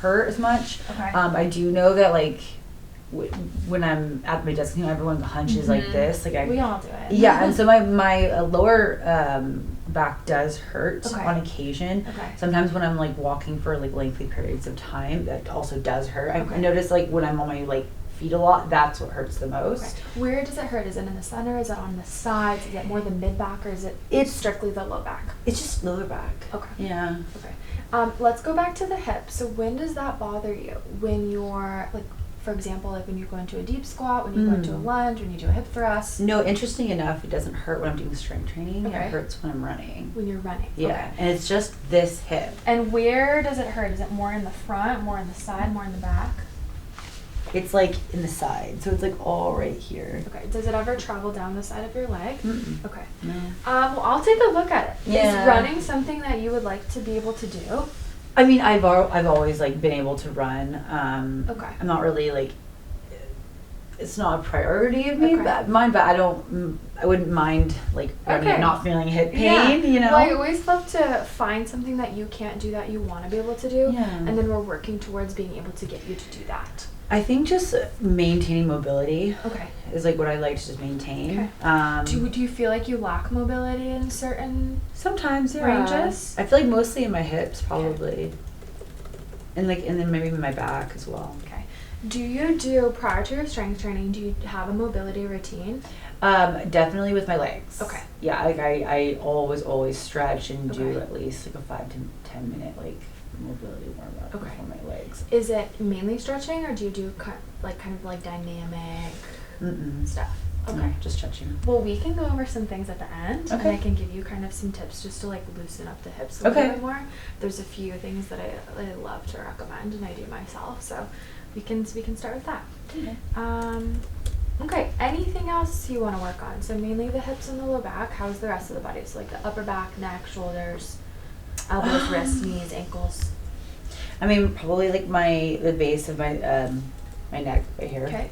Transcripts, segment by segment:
hurt as much. Okay. I do know that like when I'm at my desk, everyone hunches like this. Like we all do it. Yeah, and so my lower back does hurt Okay. on occasion. Okay. Sometimes when I'm like walking for like lengthy periods of time, that also does hurt. Okay. I've noticed like when I'm on my like feet a lot, that's what hurts the most. Okay. Where does it hurt? Is it in the center? Is it on the sides? Is it more the mid back, or is it strictly the low back? It's just lower back. Okay. Yeah. Okay. Let's go back to the hip. So when does that bother you? When you're like, for example, like when you go into a deep squat, when you go into a lunge, when you do a hip thrust? No, interesting enough, it doesn't hurt when I'm doing strength training. Okay. It hurts when I'm running. When you're running. Yeah, Okay. and it's just this hip. And where does it hurt? Is it more in the front, more in the side, more in the back? It's like in the side, so it's like all right here. Okay. Does it ever travel down the side of your leg? Mm-mm. Okay. No. Well, I'll take a look at it. Yeah. Is running something that you would like to be able to do? I mean, I've always like been able to run. Okay. I'm not really like. It's not a priority of me, Okay. but I wouldn't mind like running Okay. and not feeling hip pain. Yeah. Well, I always love to find something that you can't do that you want to be able to do, Yeah. and then we're working towards being able to get you to do that. I think just maintaining mobility Okay. is like what I like to just maintain. Okay. Do you feel like you lack mobility in certain Sometimes, yeah. ranges? I feel like mostly in my hips, probably, and then maybe in my back as well. Okay. Do you do, prior to your strength training, do you have a mobility routine? Definitely with my legs. Okay. Yeah, like I always stretch and do Okay. at least like a 5 to 10 minute like mobility warm up Okay. for my legs. Is it mainly stretching, or do you do kind of dynamic stuff? Okay. No, just stretching. Well, we can go over some things at the end, and Okay. I can give you kind of some tips just to like loosen up the hips a little Okay. bit more. There's a few things that I love to recommend, and I do myself, so we can start with that. Okay. Okay. Anything else you want to work on? So mainly the hips and the low back. How's the rest of the body? So like the upper back, neck, shoulders, elbows, wrists, knees, ankles. I mean, probably like the base of my my neck right here. Okay.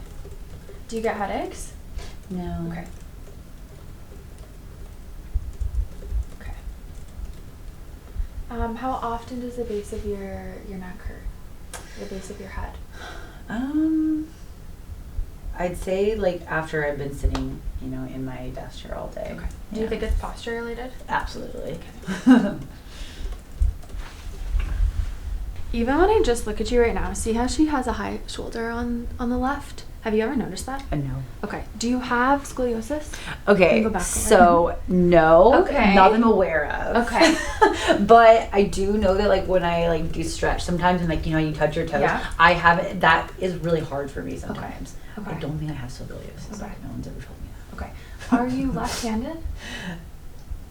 Do you get headaches? No. Okay. Okay. How often does the base of your neck hurt? The base of your head? I'd say like after I've been sitting, in my desk chair all day. Okay. Do you think it's posture related? Absolutely. Even when I just look at you right now, see how she has a high shoulder on the left? Have you ever noticed that? No. Okay. Do you have scoliosis? Okay, Can you go back over? so no, Okay. not that I'm aware of. Okay. But I do know that like when I like do stretch, sometimes and like you touch your toes, Yeah. I have it. That is really hard for me sometimes. Okay. I don't think I have scoliosis. Okay. No one's ever told me that. Okay. Are you left-handed?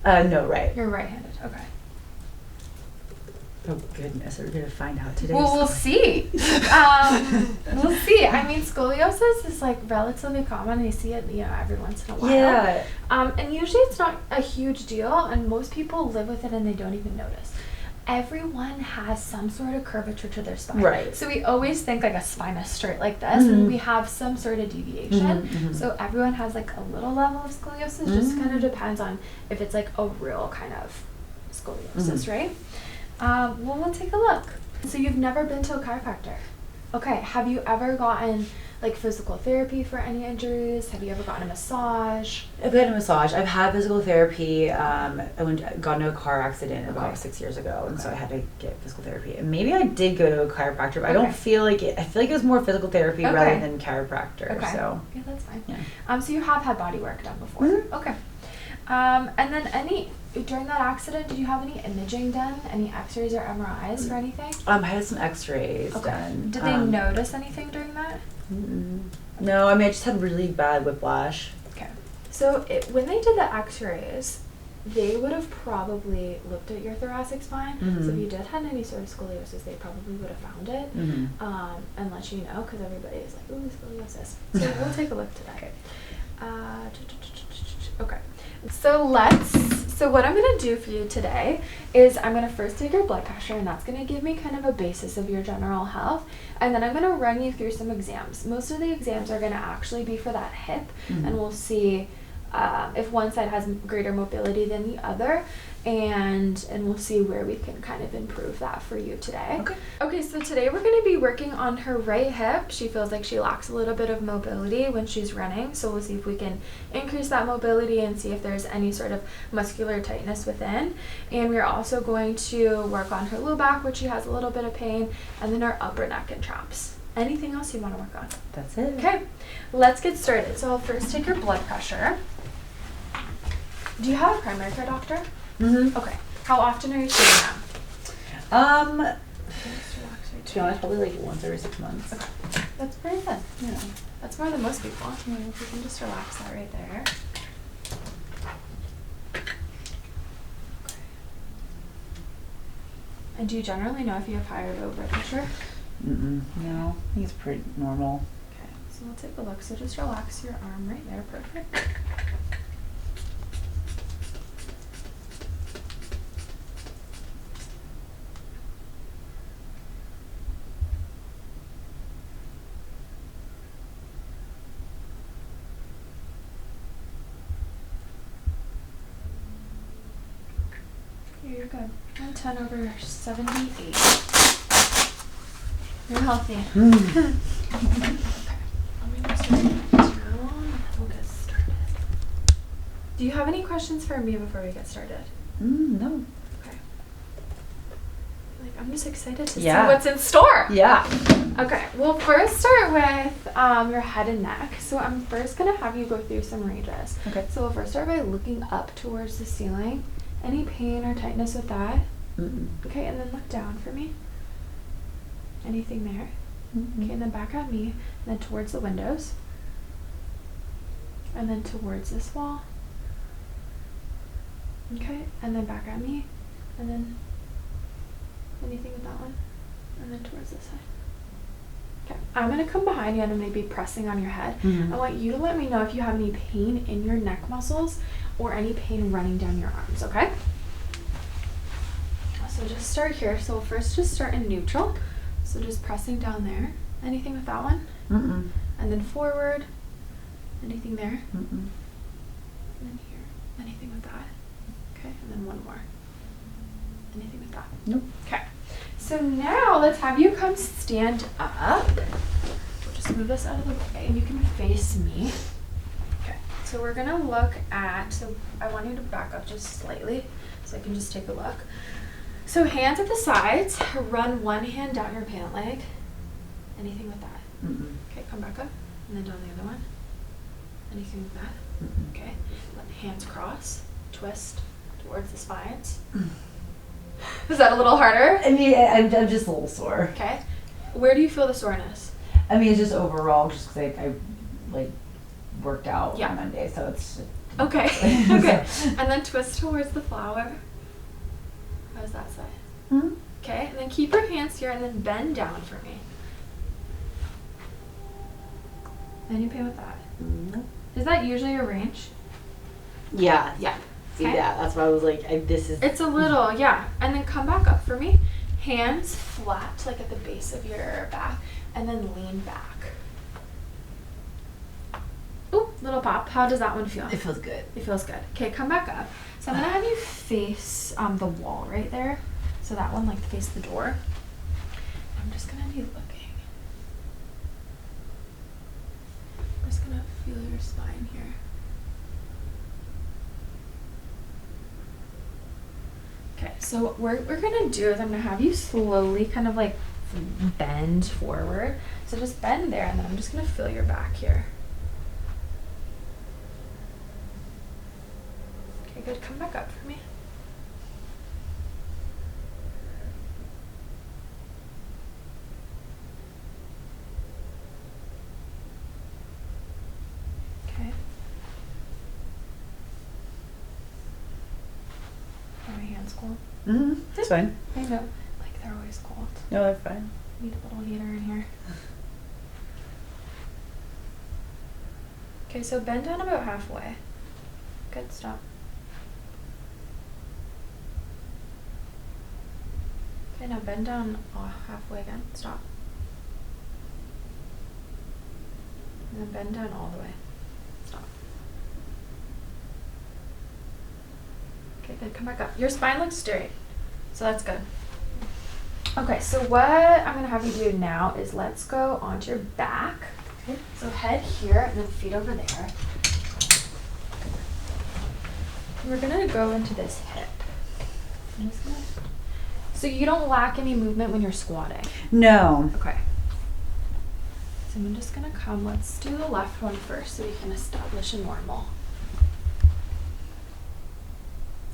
No, right. You're right-handed. Okay. Oh goodness, are we gonna find out today? Well, we'll see. We'll see. I mean, scoliosis is like relatively common. You see it, every once in a while. Yeah. And usually it's not a huge deal, and most people live with it and they don't even notice. Everyone has some sort of curvature to their spine. Right. So we always think like a spine is straight like this, and we have some sort of deviation. So everyone has like a little level of scoliosis. Just kind of depends on if it's like a real kind of scoliosis, right? Well, we'll take a look. So you've never been to a chiropractor. Okay. Have you ever gotten like physical therapy for any injuries? Have you ever gotten a massage? I've had a massage. I've had physical therapy. I got into a car accident about Okay. 6 years ago, and so Okay. I had to get physical therapy. And maybe I did go to a chiropractor, but I don't feel like it. I feel like it was more physical therapy Okay. rather than chiropractor. Okay. So Yeah, that's fine. yeah. So you have had body work done before. Okay. And then during that accident, did you have any imaging done? Any X-rays or MRIs for anything? I had some X-rays Okay. done. Did they notice anything during that? No, I mean I just had really bad whiplash. Okay. So when they did the X-rays, they would have probably looked at your thoracic spine. So if you did have any sort of scoliosis, they probably would have found it and let you know, because everybody is like, ooh, scoliosis. So we'll take a look today. Okay. So what I'm going to do for you today is I'm going to first take your blood pressure, and that's going to give me kind of a basis of your general health. And then I'm going to run you through some exams. Most of the exams are going to actually be for that hip, and we'll see if one side has greater mobility than the other, and we'll see where we can kind of improve that for you today. Okay, so today we're going to be working on her right hip. She feels like she lacks a little bit of mobility when she's running, so we'll see if we can increase that mobility and see if there's any sort of muscular tightness within. And we're also going to work on her low back, which she has a little bit of pain, and then her upper neck and traps. Anything else you want to work on? That's it. Okay, let's get started. So I'll first take your blood pressure. Do you have a primary care doctor? Mm-hmm. Okay. How often are you seeing them? To be honest, probably like once every 6 months. Okay. That's pretty good. Yeah. That's more than most people. If you can just relax that right there. Okay. And do you generally know if you have high or low blood pressure? No, I think it's pretty normal. Okay, so we'll take a look. So just relax your arm right there. Perfect. You're good. 110/78. You're healthy. Okay. Let me just write it down and we'll get started. Do you have any questions for me before we get started? No. Okay. I'm just excited to see Yeah. what's in store. Yeah. Okay, we'll first start with your head and neck. So I'm first going to have you go through some ranges. Okay. So we'll first start by looking up towards the ceiling. Any pain or tightness with that? Okay, and then look down for me. Anything there? Okay, and then back at me, and then towards the windows. And then towards this wall. Okay, and then back at me, and then anything with that one, and then towards this side. Okay, I'm going to come behind you and I'm going to be pressing on your head. I want you to let me know if you have any pain in your neck muscles or any pain running down your arms, okay? So just start here. So we'll first just start in neutral. So just pressing down there. Anything with that one? And then forward. Anything there? And then here. Anything with that? Okay, and then one more. Anything with that? Nope. Okay. So now let's have you come stand up. We'll just move this out of the way and you can face me. Okay. So we're gonna look at, so I want you to back up just slightly so I can just take a look. So hands at the sides, run one hand down your pant leg. Anything with that? Okay, come back up and then down the other one. Anything with that? Okay. Let hands cross, twist towards the spines. Is that a little harder? I mean, I'm just a little sore. Okay. Where do you feel the soreness? I mean, it's just overall, just because I like worked out Yeah. on Monday, so it's. Okay. Okay. And then twist towards the flower. How's that side? Okay. And then keep your hands here and then bend down for me. Any pain with that? Is that usually your range? Yeah. Yeah. See, Okay. yeah, that's why I was like, this is. It's a little, yeah. And then come back up for me. Hands flat, like at the base of your back, and then lean back. Ooh, little pop. How does that one feel? It feels good. It feels good. Okay, come back up. So I'm gonna have you face the wall right there. So that one, like face the door. I'm just gonna be looking. I'm just gonna feel your spine here. Okay, so what we're gonna do is I'm gonna have you slowly kind of like bend forward. So just bend there and then I'm just gonna feel your back here. Okay, good. Come back up for me. Okay. Are my hands cold? It's fine. I know. Like they're always cold. No, they're fine. Need a little heater in here. Okay, so bend down about halfway. Good, stop. Okay, now bend down halfway again. Stop. And then bend down all the way. Stop. Okay, good. Come back up. Your spine looks straight, so that's good. Okay, so what I'm gonna have you do now is let's go onto your back. Okay. So head here and then feet over there. We're gonna go into this hip. So you don't lack any movement when you're squatting? No. Okay. So I'm just gonna come, let's do the left one first so we can establish a normal.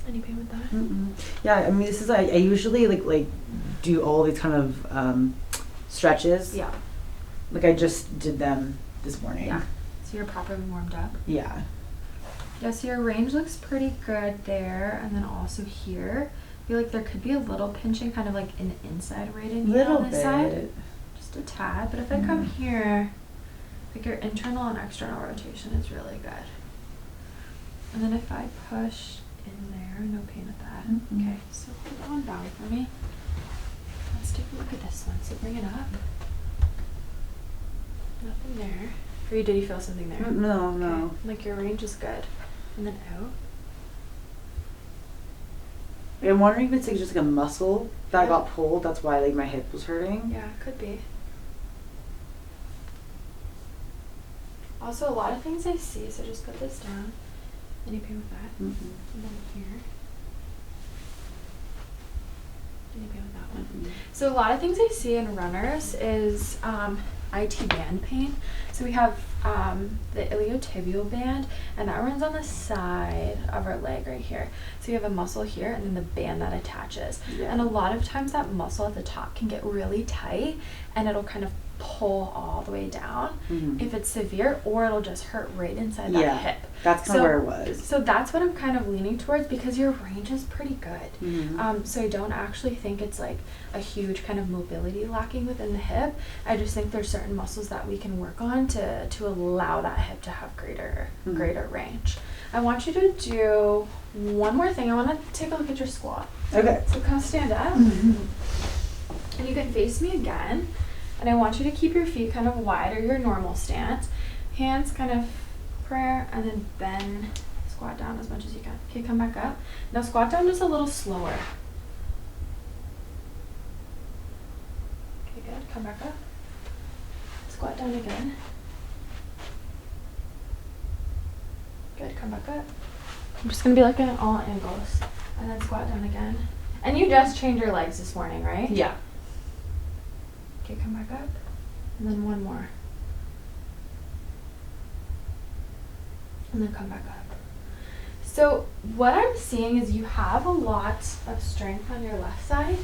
Any pain with that? Mm-mm. Yeah, I mean, this is, I usually like do all these kind of stretches. Yeah. Like I just did them this morning. Yeah. So you're properly warmed up? Yeah. Yeah, so your range looks pretty good there, and then also here. I feel like there could be a little pinching, kind of like an inside right in here on this side. Just a tad, but if I come here, like your internal and external rotation is really good. And then if I push in there, no pain with that. Okay, so hold that one down for me. Let's take a look at this one. So bring it up. Nothing there. For you, did you feel something there? No, no. Okay. Like your range is good. And then out. I'm wondering if it's like just like a muscle that got pulled. That's why like my hip was hurting. Yeah, it could be. Also, a lot of things I see, so just put this down. Any pain with that? And then here. Any pain with that one? So a lot of things I see in runners is IT band pain. So we have the iliotibial band, and that runs on the side of our leg right here. So you have a muscle here and then the band that attaches. Yeah. And a lot of times that muscle at the top can get really tight and it'll kind of pull all the way down if it's severe, or it'll just hurt right inside that hip. That's kind of where it was. So that's what I'm kind of leaning towards, because your range is pretty good. So I don't actually think it's like a huge kind of mobility lacking within the hip. I just think there's certain muscles that we can work on to allow that hip to have greater range. I want you to do one more thing. I want to take a look at your squat. Okay. So kind of stand up, and you can face me again. And I want you to keep your feet kind of wide, or your normal stance. Hands kind of prayer, and then bend, squat down as much as you can. Okay, come back up. Now squat down just a little slower. Okay, good. Come back up. Squat down again. Good, come back up. I'm just going to be looking at all angles. And then squat down again. And you just trained your legs this morning, right? Yeah. Okay, come back up. And then one more. And then come back up. So what I'm seeing is you have a lot of strength on your left side,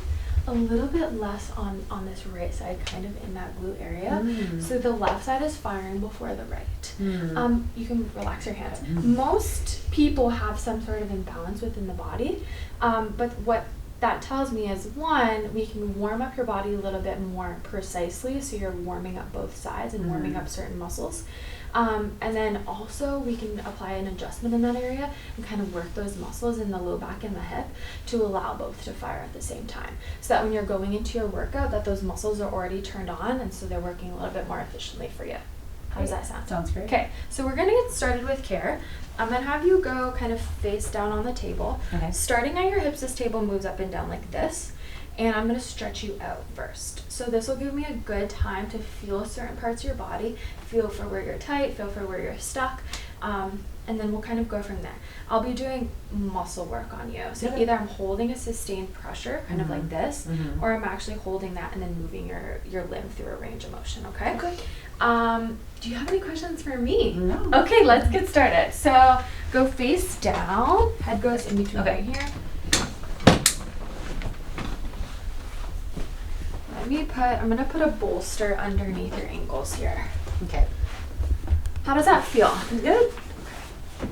a little bit less on this right side, kind of in that blue area. So the left side is firing before the right. You can relax your hands. Most people have some sort of imbalance within the body, but what that tells me is, one, we can warm up your body a little bit more precisely, so you're warming up both sides and warming up certain muscles. And then also we can apply an adjustment in that area and kind of work those muscles in the low back and the hip to allow both to fire at the same time, so that when you're going into your workout, that those muscles are already turned on, and so they're working a little bit more efficiently for you. How does that sound? Sounds great. Okay, so we're gonna get started with care. I'm gonna have you go kind of face down on the table. Okay. Starting at your hips, this table moves up and down like this. And I'm gonna stretch you out first. So this will give me a good time to feel certain parts of your body, feel for where you're tight, feel for where you're stuck, and then we'll kind of go from there. I'll be doing muscle work on you. So either I'm holding a sustained pressure, kind of like this, or I'm actually holding that and then moving your limb through a range of motion, okay? Okay. Do you have any questions for me? No. Okay, let's get started. So go face down, head goes in between right here. I'm gonna put a bolster underneath your ankles here. Okay. How does that feel? Good. Okay.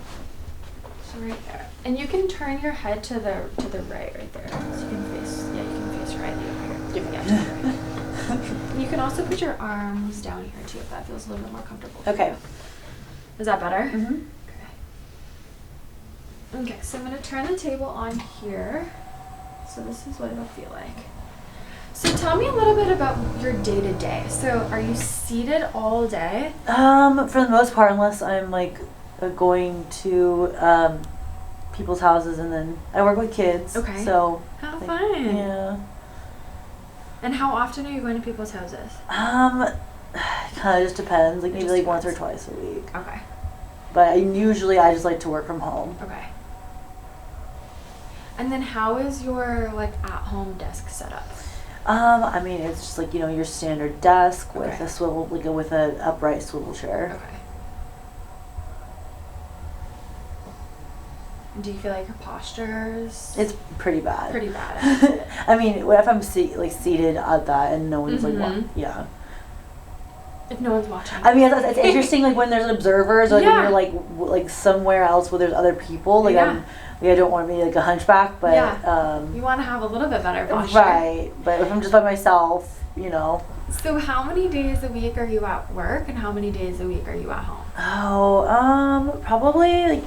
So right there. And you can turn your head to the right there. So you can face right over here. Yeah, to the right. You can also put your arms down here too, if that feels a little bit more comfortable for you. Is that better? Okay, so I'm gonna turn the table on here. So this is what it'll feel like. So tell me a little bit about your day-to-day. So are you seated all day? For the most part, unless I'm like going to people's houses, and then I work with kids. Okay. So. How like, fun. Yeah. And how often are you going to people's houses? Kind of just depends. Like It maybe just like once or depends. twice a week. Okay. But usually I just like to work from home. Okay. And then how is your like at-home desk set up? I mean, it's just like, your standard desk with Okay. a swivel, like with an upright swivel chair. Okay. Do you feel like your posture's It's pretty bad. pretty bad? I mean, what if I'm seated at that and no one's like, what? Yeah. If no one's watching. I mean, it's interesting, like when there's observers, or like Yeah. when you're like somewhere else where there's other people. Like I don't want to be like a hunchback, but you want to have a little bit better posture. right. But if I'm just by myself, So how many days a week are you at work, and how many days a week are you at home? Oh, probably like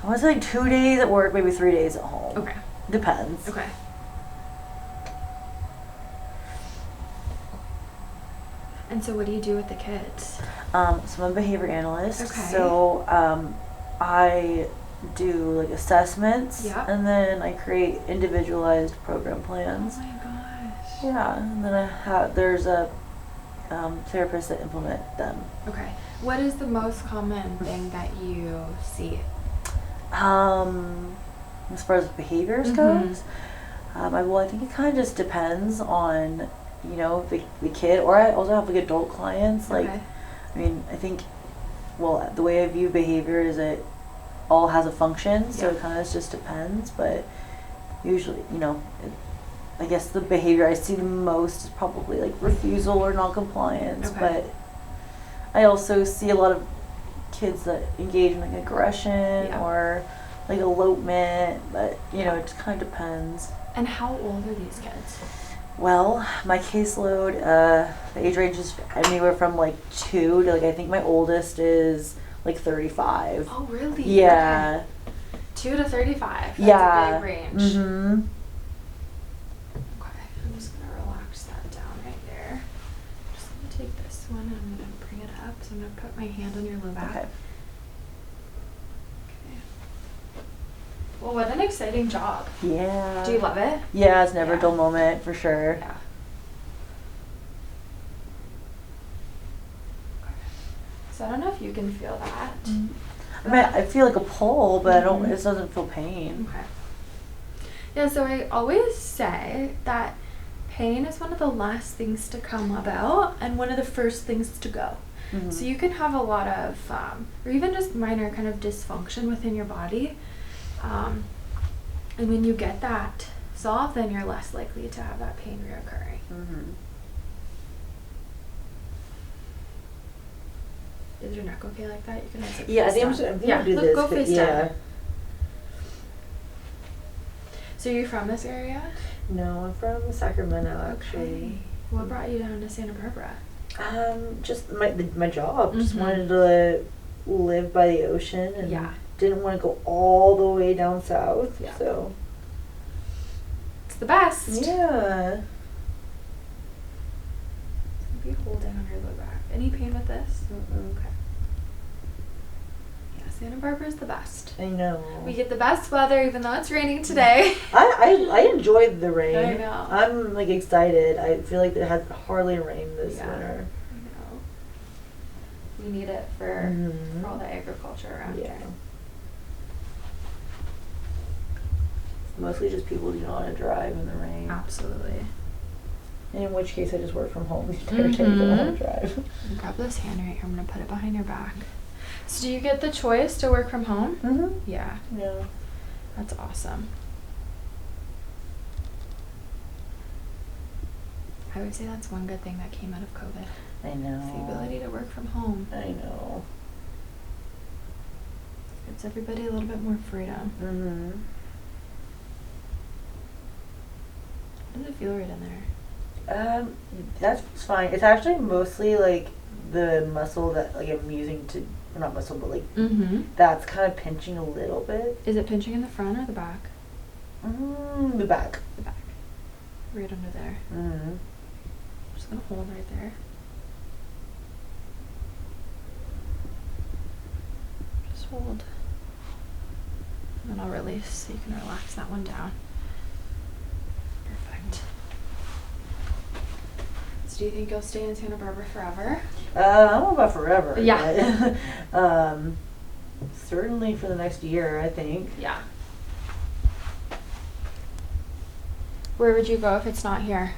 I want to say like 2 days at work, maybe 3 days at home. Okay. Depends. Okay. And so what do you do with the kids? So I'm a behavior analyst. Okay. So I do like assessments, Yeah. and then I create individualized program Oh plans. my gosh. Yeah, and then there's a therapist that implement them. Okay. What is the most common thing that you see? As far as behaviors Mhm. goes, I think it kind of just depends on the kid, or I also have like adult clients. Like, Okay. I mean, I think, well, the way I view behavior is it all has a function, so Yeah. it kind of just depends. But usually, I guess the behavior I see the most is probably like refusal or non-compliance. Okay. But I also see a lot of kids that engage in like aggression Yeah. or like elopement, but it just kind of depends. And how old are these kids? Well, my caseload, the age range is anywhere from like 2 to like I think my oldest is like 35. Oh, really? Yeah. Okay. 2 to 35. That's Yeah. a big range. Mm-hmm. Okay, I'm just gonna relax that down right there. Just gonna take this one and I'm gonna bring it up. So I'm gonna put my hand on your low back. Okay. Okay. Well, what an exciting job. Yeah. Do you love it? Yeah, it's never Yeah. a dull moment for sure. Yeah. Okay. So I don't know if you can feel that. I mean, I feel like a pull, but I don't. Mhm. It doesn't feel pain. Okay. Yeah, so I always say that pain is one of the last things to come about and one of the first things to go. Mhm. So you can have a lot of, or even just minor kind of dysfunction within your body. And when you get that solved, then you're less likely to have that pain reoccurring. Mhm. Is your neck okay like that? You can sit Yeah, I face think I'm down. just I'm Yeah, gonna do look, this. go but face yeah. down. So you're from this area? No, I'm from Sacramento actually. Okay. What brought you down to Santa Barbara? Just my job. Just Mhm. wanted to live by the ocean and Yeah. didn't want to go all the way down south. Yeah. So It's the best. yeah. Maybe hold down on your low back. Any pain with this? Okay. Yeah, Santa Barbara is the best. I know. We get the best weather even though it's raining today. I enjoyed the rain. I know. I'm like excited. I feel like it has hardly rained this Yeah. winter. I know. We need it for Mhm. all the agriculture around Yeah. here. Mostly just people who don't want to drive in the rain. Absolutely. In which case I just work from home the entire day. Don't want to drive. Grab this hand right here. I'm going to put it behind your back. So do you get the choice to work from home? Mhm. Yeah. Yeah. That's awesome. I would say that's one good thing that came out of COVID. I know. The ability to work from home. I know. Gives everybody a little bit more freedom. Mhm. How does it feel right in there? That's fine. It's actually mostly like the muscle that like I'm using to, or not muscle, but like Mm-hmm. that's kind of pinching a little bit. Is it pinching in the front or the back? The back. The back. Right under there. Mm-hmm. I'm just gonna hold right there. Just hold. And I'll release so you can relax that one down. Perfect. So do you think you'll stay in Santa Barbara forever? I don't know about forever. Yeah. But, certainly for the next year, I think. Yeah. Where would you go if it's not here?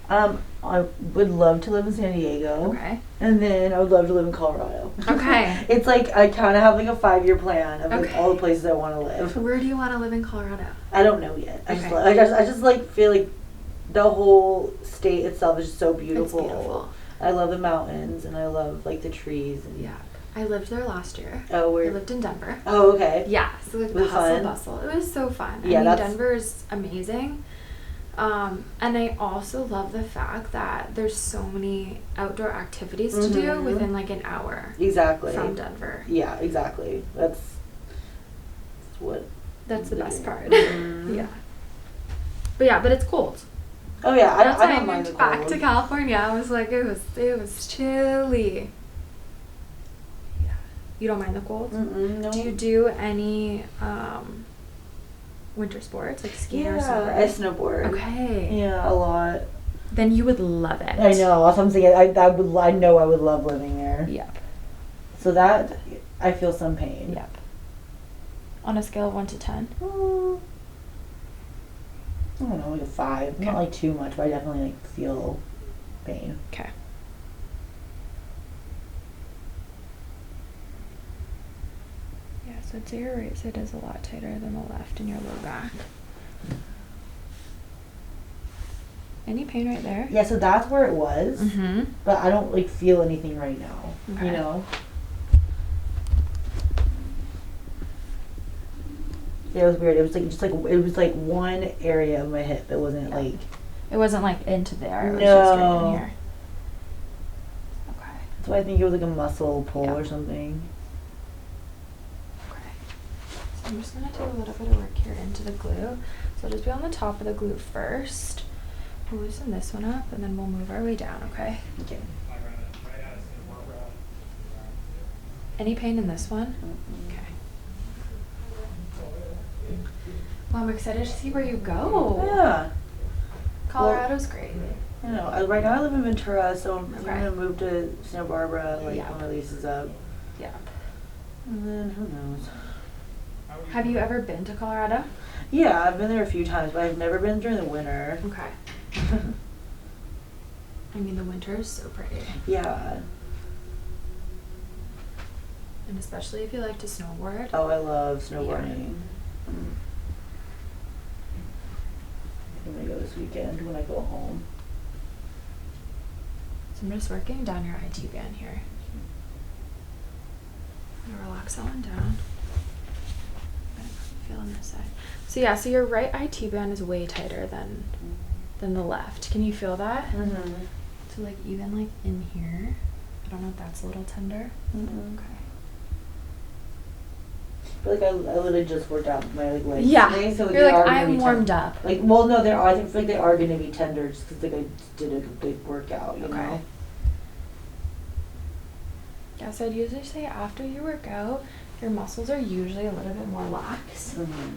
I would love to live in San Diego. Okay. And then I would love to live in Colorado. Okay. It's like I kind of have like a 5-year plan of like Okay. all the places I want to live. Where do you want to live in Colorado? I don't know yet. Okay. I just like feel like the whole state itself is just so beautiful. It's beautiful. I love the mountains and I love like the trees and Yeah. I lived there last year. Oh, I where? lived in Denver. Oh, okay. Yeah, so like the Was it hustle fun? bustle. It was so fun. Yeah, I mean, that's- Denver is amazing. And I also love the fact that there's so many outdoor activities to do Mhm. within like an hour Exactly. from Denver. Yeah, exactly. That's what. That's the best part. Mhm. Yeah. But yeah, but it's cold. Oh yeah, That's I why I don't mind the moved back cold. to California. I was like, it was chilly. Yeah. You don't mind the cold? No. Do you do any winter sports like skiing or Yeah, I snowboarding? snowboard. Okay. Yeah, a lot. Then you would love it. I know. That's what I'm saying. I know I would love living there. Yep. So that I feel some pain. Yep. On a scale of 1 to 10. I don't know, like a 5. Okay. Not like too much, but I definitely like feel pain. Okay. Yeah, so to your right side is a lot tighter than the left in your low back. Any pain right there? Yeah, so that's where it was, Mm-hmm. but I don't like feel anything right now. Okay. You know. Yeah, it was weird. It was like just like it was like one area of my hip. It wasn't Yeah. like. It wasn't like into there. It was just straight No. in here. Okay. So I think it was like a muscle pull Yeah. or something. Okay. So I'm just gonna do a little bit of work here into the glue. So I'll just be on the top of the glue first. We'll loosen this one up and then we'll move our way down, okay? Okay. Any pain in this one? Okay. Well, I'm excited to see where you go. Yeah. Colorado's great. I know. Right now I live in Ventura, so I'm Okay. gonna move to Santa Barbara like Yeah. when my lease is up. Yeah. And then who knows? Have you ever been to Colorado? Yeah, I've been there a few times, but I've never been during the winter. Okay. I mean, the winter is so pretty. Yeah. And especially if you like to snowboard. Oh, I love snowboarding. I'm gonna go this weekend when I go home. So I'm just working down your IT band here. I'm gonna relax that one down. Feel on this side. So yeah, so your right IT band is way tighter than the left. Can you feel that? Mm-hmm. So like even like in here. I don't know if that's a little tender. Mm-hmm. Okay. I feel like I literally just worked out my like legs Yeah. today, so You're they like, are gonna I'm be warmed ten- up. Like, well, no, I think like they are gonna be tender just because like I did a complete workout, you Okay. know. Yeah, so I'd usually say after you work out, your muscles are usually a little bit more lax. Mm-hmm.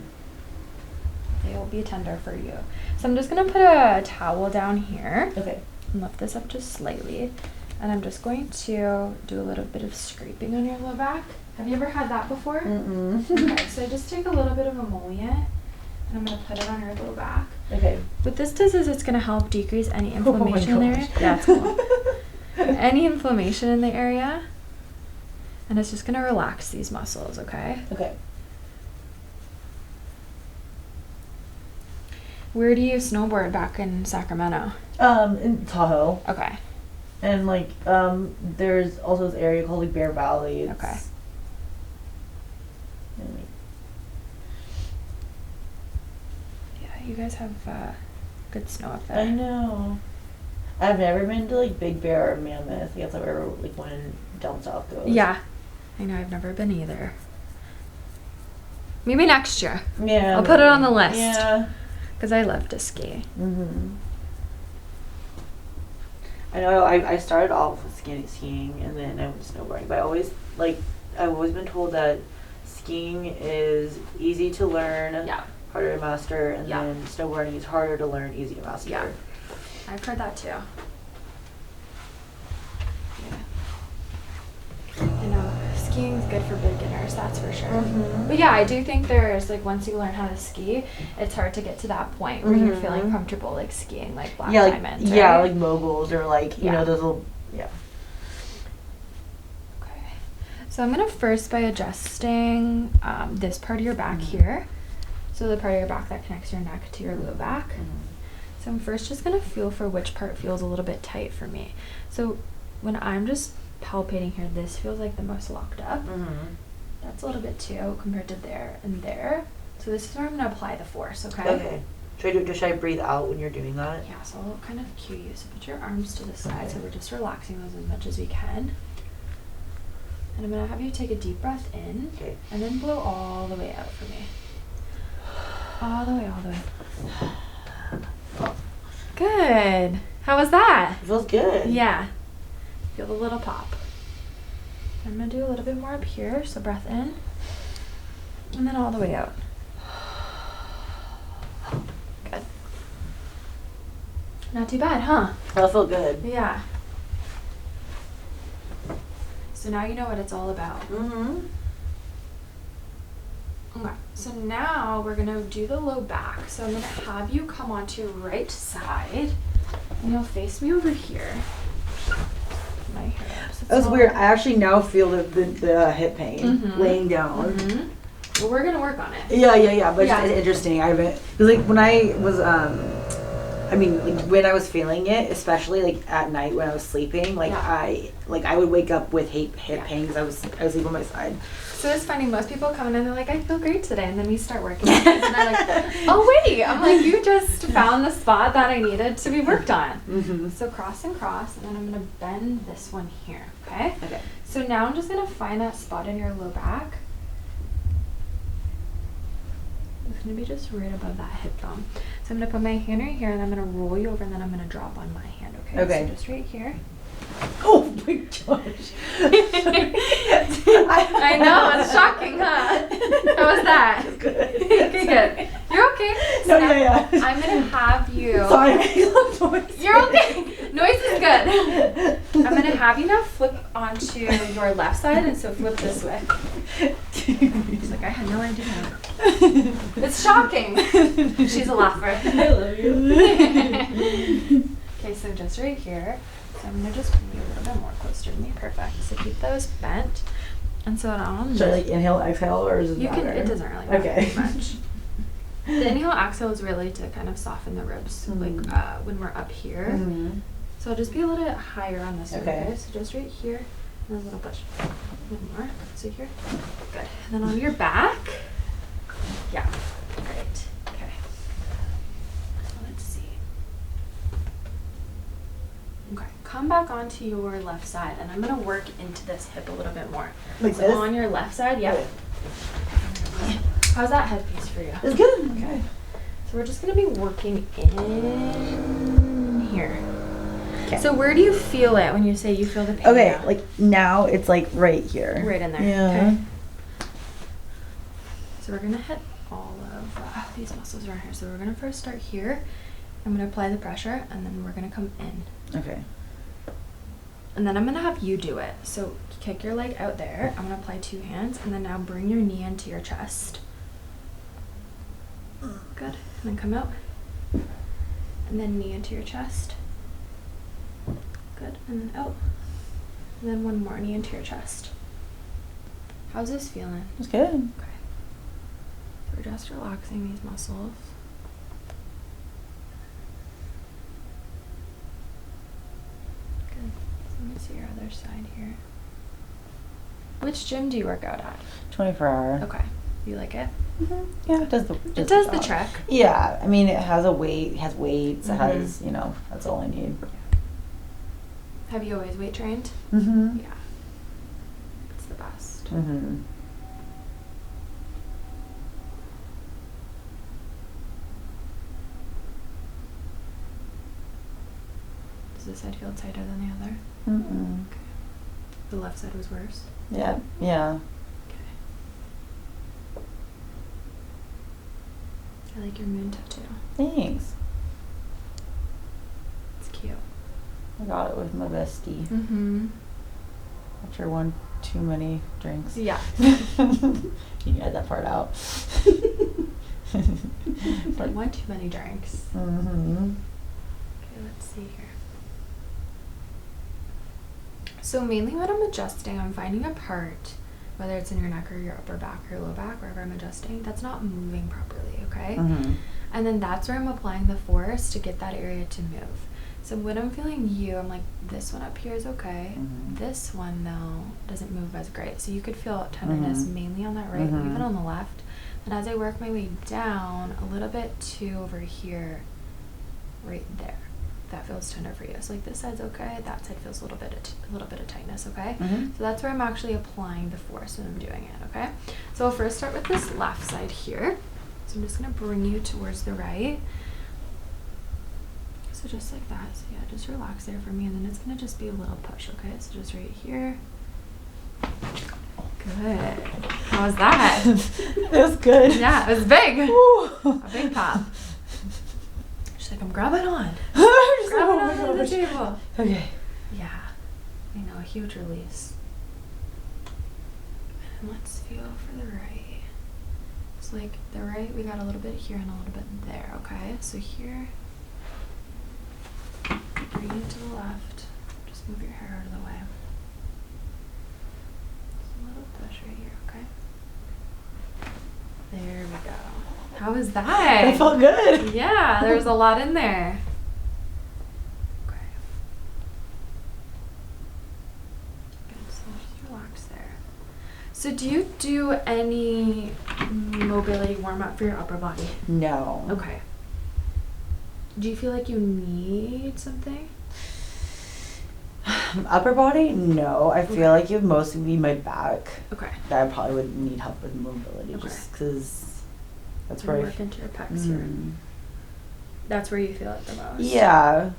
They will be tender for you. So I'm just gonna put a towel down here Okay. and lift this up just slightly. And I'm just going to do a little bit of scraping on your low back. Have you ever had that before? Mm-mm. Okay, so I just take a little bit of emollient and I'm gonna put it on your low back. Okay. What this does is it's gonna help decrease any Oh my inflammation in the area. gosh. Yeah, it's cool. Any inflammation in the area. And it's just gonna relax these muscles, okay? Okay. Where do you snowboard back in Sacramento? In Tahoe. Okay. And like there's also this area called like Bear Valley. It's, Okay. and, like, Yeah, you guys have good snow up there. I know. I've never been to like Big Bear or Mammoth. I guess I've ever like when down south goes. Yeah. I know, I've never been either. Maybe next year. Yeah. I'll put it on maybe. the list. Yeah. Because I love to ski. Mhm. I know. I started off with skiing and then I went snowboarding. But I always like I've always been told that skiing is easy to learn, Yeah. harder to master, and Yeah. then snowboarding is harder to learn, easy to master. Yeah. I've heard that too. I know skiing is good for beginners, that's for sure. But yeah, I do think there's like once you learn how to ski, it's hard to get to that point where you're feeling comfortable like skiing like Black Diamond. Right? Yeah, like moguls or like you know those little Okay. So I'm gonna first by adjusting this part of your back here. So the part of your back that connects your neck to your low back. So I'm first just gonna feel for which part feels a little bit tight for me. So when I'm just palpating here, this feels like the most locked up. That's a little bit too compared to there and there. So this is where I'm gonna apply the force, okay? Okay. Should I breathe out when you're doing that? Yeah, so I'll kind of cue you. So put your arms to the side, so we're just relaxing those as much as we can. And I'm gonna have you take a deep breath in, and then blow all the way out for me. All the way, all the way. Good. How was that? It feels good. Yeah. Feel the little pop. I'm gonna do a little bit more up here, so breath in, and then all the way out. Good. Not too bad, huh? That'll feel good. Yeah. So now you know what it's all about. Okay, so now we're gonna do the low back. So I'm gonna have you come onto your right side, and you'll face me over here. My hips. That's weird. I actually now feel the hip pain laying down. Well, we're gonna work on it. Yeah. But it's interesting. I haven't, cause like when I was I mean, like when I was feeling it, especially like at night when I was sleeping, like I would wake up with hip pain because I was sleeping on my side. So it's funny, most people come in and they're like, I feel great today, and then we start working on it, and they're like, oh wait, I'm like, you just found the spot that I needed to be worked on. So cross and cross, and then I'm gonna bend this one here, okay? Okay. So now I'm just gonna find that spot in your low back. It's gonna be just right above that hip bone. So I'm gonna put my hand right here, and I'm gonna roll you over, and then I'm gonna drop on my hand, okay? Okay. So just right here. Oh my gosh. I know, it's shocking, huh? How was that? Good. Okay, good. You're okay. So No, yeah. I'm gonna have you. Sorry, I make a lot of noise. You're okay. Noise is good. I'm gonna have you now flip onto your left side, and so flip this way. She's like, I had no idea. It's shocking. She's a laugher. I love you. Okay, so just right here. So I'm gonna just bring you a little bit more closer to me. Perfect. So keep those bent. And so now I'm Should I like inhale, exhale, or is it you can. matter? It doesn't really matter Okay. too much. The inhale, exhale is really to kind of soften the ribs, like when we're up here. So I'll just be a little bit higher on this one. Okay. So just right here, and a little push. One more. So here. Good. And then on your back. Yeah. Great. Okay. So let's see. Okay. Come back onto your left side, and I'm gonna work into this hip a little bit more. Like so this? on your left side, yeah. How's that headpiece for you? It's good. Okay. So we're just gonna be working in here. Okay. So where do you feel it when you say you feel the pain? Okay, now? like now it's like right here. Right in there. Yeah. Okay. So we're gonna hit all of these muscles around here. So we're gonna first start here. I'm gonna apply the pressure, and then we're gonna come in. Okay. And then I'm gonna have you do it. So kick your leg out there. I'm gonna apply 2 hands, and then now bring your knee into your chest. Good. And then come out. And then knee into your chest. Good. And then out. And then one more, knee into your chest. How's this feeling? It's good. Okay. So we're just relaxing these muscles. Good. So let me see your other side here. Which gym do you work out at? 24-hour. Okay. You like it? Yeah, it does the. It does the job. trick. Yeah, I mean it has a weight, it has weights, it has that's all I need. Have you always weight trained? Mhm. Yeah. It's the best. Mhm. Does this side feel tighter than the other? Mm-mm. Okay. The left side was worse? Yeah. Yeah. Okay. I like your moon tattoo. Thanks. It's cute. I got it with my bestie. Mm-hmm. After one too many drinks. Yeah. You can add that part out. But one too many drinks. Mm-hmm. Okay, let's see here. So mainly when I'm adjusting, I'm finding a part, whether it's in your neck or your upper back or low back, wherever I'm adjusting, that's not moving properly, okay? Mm-hmm. And then that's where I'm applying the force to get that area to move. So when I'm feeling you, I'm like, this one up here is okay. Mm-hmm. This one, though, doesn't move as great. So you could feel tenderness Mm-hmm. mainly on that right, Mm-hmm. even on the left. And as I work my way down, a little bit to over here, right there. That feels tender for you. So like this side's okay, that side feels a little bit of tightness, okay? Mm-hmm. So that's where I'm actually applying the force when I'm doing it, okay? So I'll first start with this left side here. So I'm just gonna bring you towards the right. So just like that. So yeah, just relax there for me, and then it's gonna just be a little push, okay? So just right here. Good. How was that? It was good. Yeah, it was big. Woo. A big pop. She's like, I'm grabbing on. Just Grab it oh my onto the gosh. table. Okay. Yeah, I know, a huge release. And let's feel for the right. So like the right, we got a little bit here and a little bit there, okay? So here, bring it to the left. Just move your hair out of the way. Just a little push right here, okay? There we go. How was that? That felt good. Yeah, there's a lot in there. Okay. Good, so just relax there. So do you do any mobility warm-up for your upper body? No. Okay. Do you feel like you need something? Upper body? No. I feel Okay. like it would mostly be my back Okay. that I probably would need help with mobility Okay. just because that's And where I work into your pecs here. Mm. That's where you feel it the most. Yeah.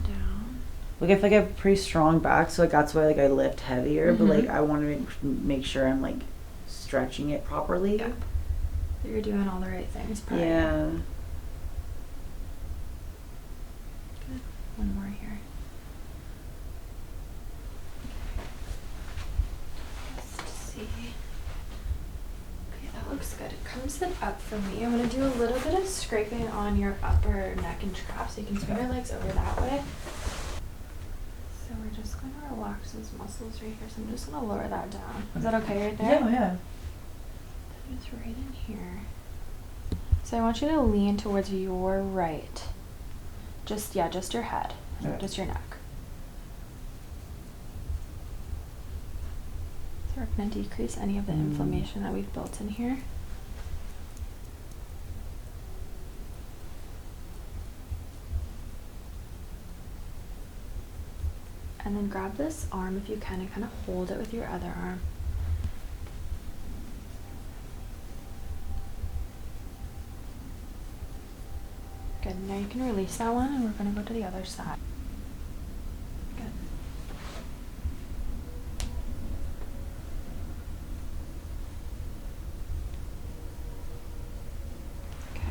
Down. Like I feel like I have a pretty strong back, so like that's why like I lift heavier, but like Mhm. I want to make sure I'm like stretching it properly. Yep. So you're doing all the right things. Probably. Yeah. Good. One more here. Let's see. Okay, that looks good. It comes it up for me. I'm gonna do a little bit of scraping on your upper neck and trap, so you can swing your legs over that way. So we're just gonna relax those muscles right here. So I'm just gonna lower that down. Is that okay right there? Yeah. It's right in here. So I want you to lean towards your right. Just your head, Okay. just your neck. So we're gonna decrease any of the inflammation that we've built in here. And then grab this arm if you can and kind of hold it with your other arm. Good. Now you can release that one and we're going to go to the other side. Good. Okay.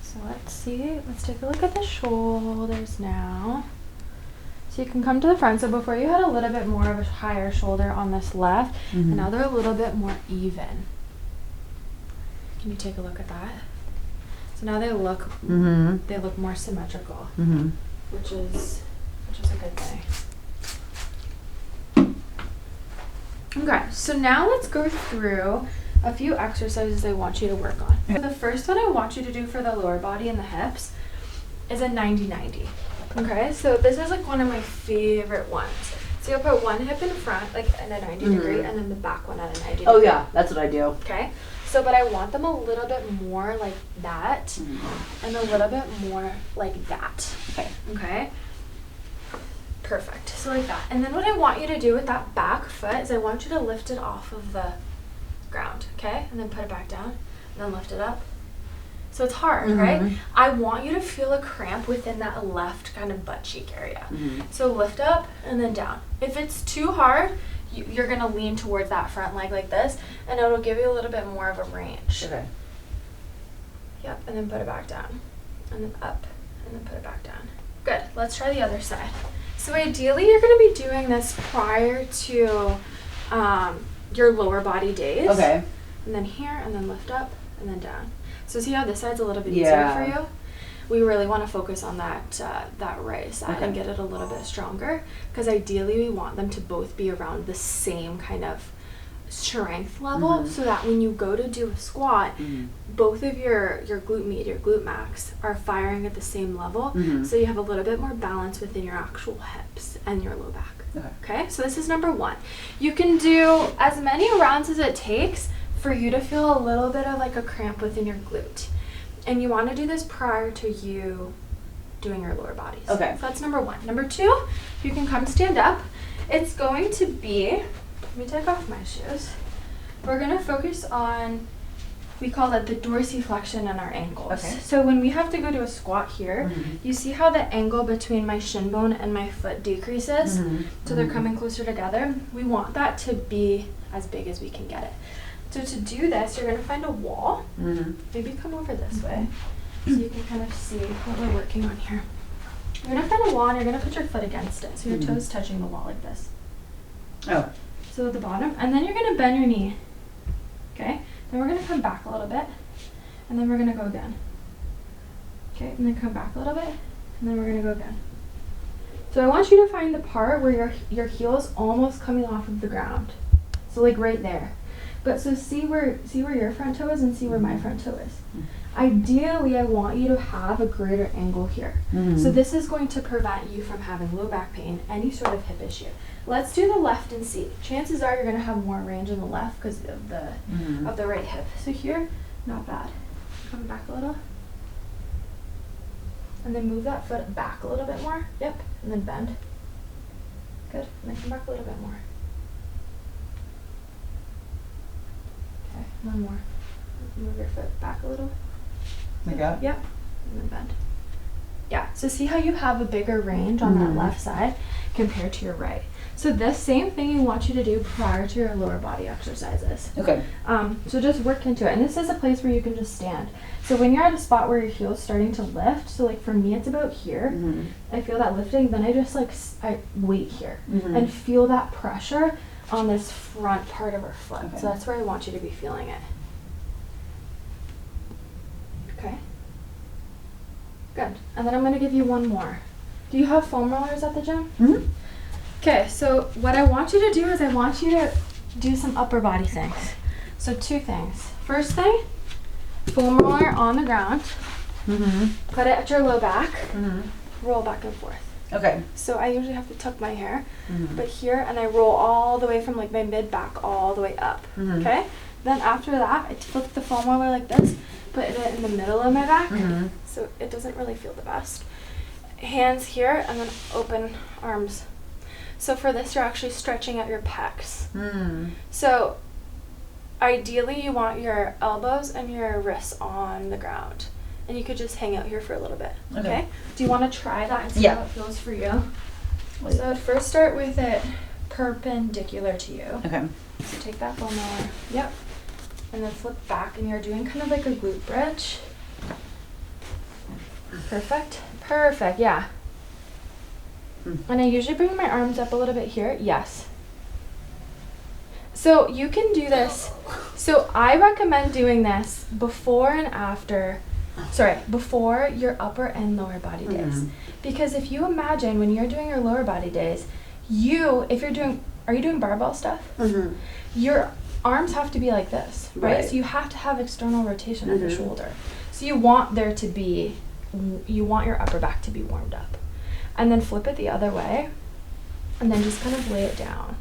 So let's see. Let's take a look at the shoulders now. So you can come to the front. So before you had a little bit more of a higher shoulder on this left, and now they're a little bit more even. Can you take a look at that? So now they look more symmetrical, which is a good thing. Okay, so now let's go through a few exercises I want you to work on. So the first one I want you to do for the lower body and the hips is a 90-90. Okay, so this is like one of my favorite ones. So you'll put one hip in front, like in a 90 degree, and then the back one at a 90 degree. Oh yeah, that's what I do. Okay, so but I want them a little bit more like that, and a little bit more like that. Okay. Perfect. So like that. And then what I want you to do with that back foot is I want you to lift it off of the ground, okay? And then put it back down, and then lift it up. So it's hard, right? I want you to feel a cramp within that left kind of butt cheek area. So lift up and then down. If it's too hard, you're going to lean towards that front leg like this, and it'll give you a little bit more of a range. Okay. Yep, and then put it back down, and then up, and then put it back down. Good. Let's try the other side. So ideally, you're going to be doing this prior to your lower body days. Okay. And then here, and then lift up, and then down. So see how this side's a little bit easier for you? We really want to focus on that right side and get it a little bit stronger, because ideally we want them to both be around the same kind of strength level, so that when you go to do a squat, both of your glute med, your glute max are firing at the same level, so you have a little bit more balance within your actual hips and your low back. Okay, so this is number 1. You can do as many rounds as it takes for you to feel a little bit of like a cramp within your glute. And you want to do this prior to you doing your lower bodies. Okay. So that's number 1. Number 2, you can come stand up. It's going to be, let me take off my shoes. We're going to focus on, we call it the dorsiflexion in our ankles. Okay. So when we have to go to a squat here, you see how the angle between my shin bone and my foot decreases? So they're coming closer together. We want that to be as big as we can get it. So to do this, you're going to find a wall. Maybe come over this way so you can kind of see what we're working on here. You're going to find a wall, and you're going to put your foot against it. So your toes touching the wall like this. Oh. So at the bottom. And then you're going to bend your knee. Okay? Then we're going to come back a little bit. And then we're going to go again. Okay? And then come back a little bit. And then we're going to go again. So I want you to find the part where your heel is almost coming off of the ground. So like right there. But so see where your front toe is and see where my front toe is. Ideally, I want you to have a greater angle here. So this is going to prevent you from having low back pain, any sort of hip issue. Let's do the left and see. Chances are you're going to have more range in the left because of the right hip. So here, not bad. Come back a little. And then move that foot back a little bit more. Yep. And then bend. Good. And then come back a little bit more. Okay, one more. Move your foot back a little. Like that? Yep. And then bend. Yeah, so see how you have a bigger range on that left side compared to your right. So this same thing you want you to do prior to your lower body exercises. Okay. So just work into it. And this is a place where you can just stand. So when you're at a spot where your heel is starting to lift, so like for me it's about here, I feel that lifting, then I just like, I wait here and feel that pressure on this front part of our foot. Okay. So that's where I want you to be feeling it. Okay. Good. And then I'm going to give you one more. Do you have foam rollers at the gym? Okay, so what I want you to do is I want you to do some upper body things. So 2 things. First thing, foam roller on the ground. Put it at your low back. Roll back and forth. Okay. So I usually have to tuck my hair, but here, and I roll all the way from like my mid back all the way up. Okay? Then after that, I flip the foam roller like this, put it in the middle of my back, so it doesn't really feel the best. Hands here, and then open arms. So for this, you're actually stretching out your pecs. So ideally, you want your elbows and your wrists on the ground. And you could just hang out here for a little bit. Okay? Do you want to try that and see how it feels for you? So I'd first start with it perpendicular to you. Okay. So take that foam roller. Yep. And then flip back, and you're doing kind of like a glute bridge. Perfect. Perfect, yeah. And I usually bring my arms up a little bit here. Yes. So you can do this. So I recommend doing this before and after, before your upper and lower body days. Because if you imagine when you're doing your lower body days, are you doing barbell stuff? Your arms have to be like this, right? So you have to have external rotation of your shoulder. So you want your upper back to be warmed up. And then flip it the other way, and then just kind of lay it down.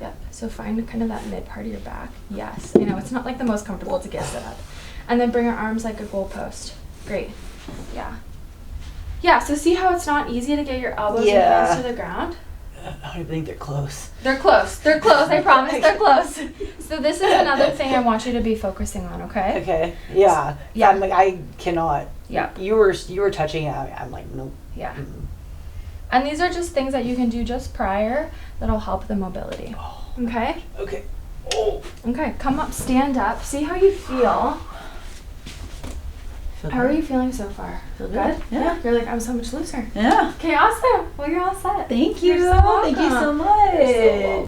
Yep, so find kind of that mid part of your back. Yes, I know, it's not like the most comfortable to get set up. And then bring your arms like a goalpost. Great, yeah. Yeah, so see how it's not easy to get your elbows and hands to the ground? I don't think they're close. They're close, I promise, they're close. So this is another thing I want you to be focusing on, okay? Okay, yeah. Yeah. I'm like, I cannot. Yeah. You were touching it, I'm like, nope. Yeah. And these are just things that you can do just prior that'll help the mobility. Oh. Okay. Okay. Oh. Okay. Come up. Stand up. See how you feel. How are you feeling so far? Feel good? Yeah. You're like, I'm so much looser. Yeah. Okay, awesome. Well, you're all set. Thank you. You're so Thank you so welcome. much. You're so welcome.